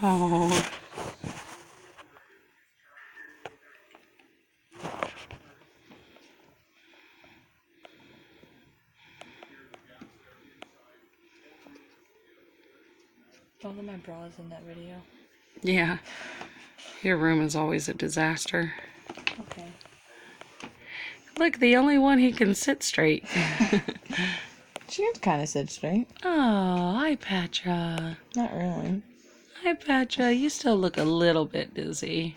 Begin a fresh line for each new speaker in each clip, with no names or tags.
Oh.
Both of my bras in that video.
Yeah. Your room is always a disaster.
Okay.
Look, the only one he can sit straight.
She can kind of sit straight.
Oh, hi, Patra.
Not really.
Hi, Patra. You still look a little bit dizzy.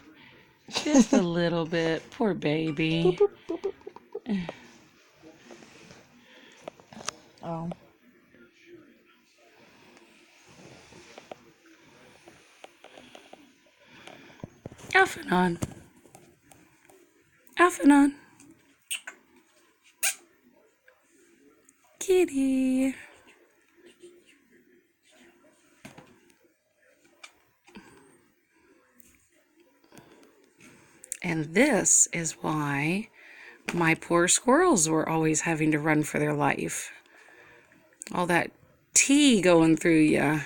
Just a little bit. Poor baby.
Boop, boop, boop, boop, boop. Oh.
Alphinaud. Alphinaud. Kitty. And this is why my poor squirrels were always having to run for their life. All that tea going through ya.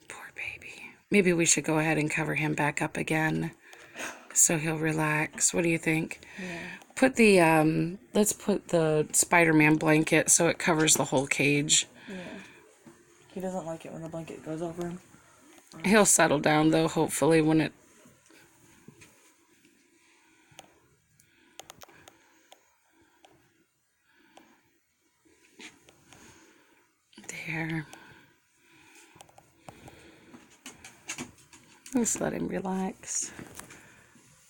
Poor baby. Maybe we should go ahead and cover him back up again so he'll relax. What do you think?
Yeah.
Put the, let's put the Spider-Man blanket so it covers the whole cage.
Yeah. He doesn't like it when the blanket goes over him.
He'll settle down though, hopefully, when it... There. Just let him relax.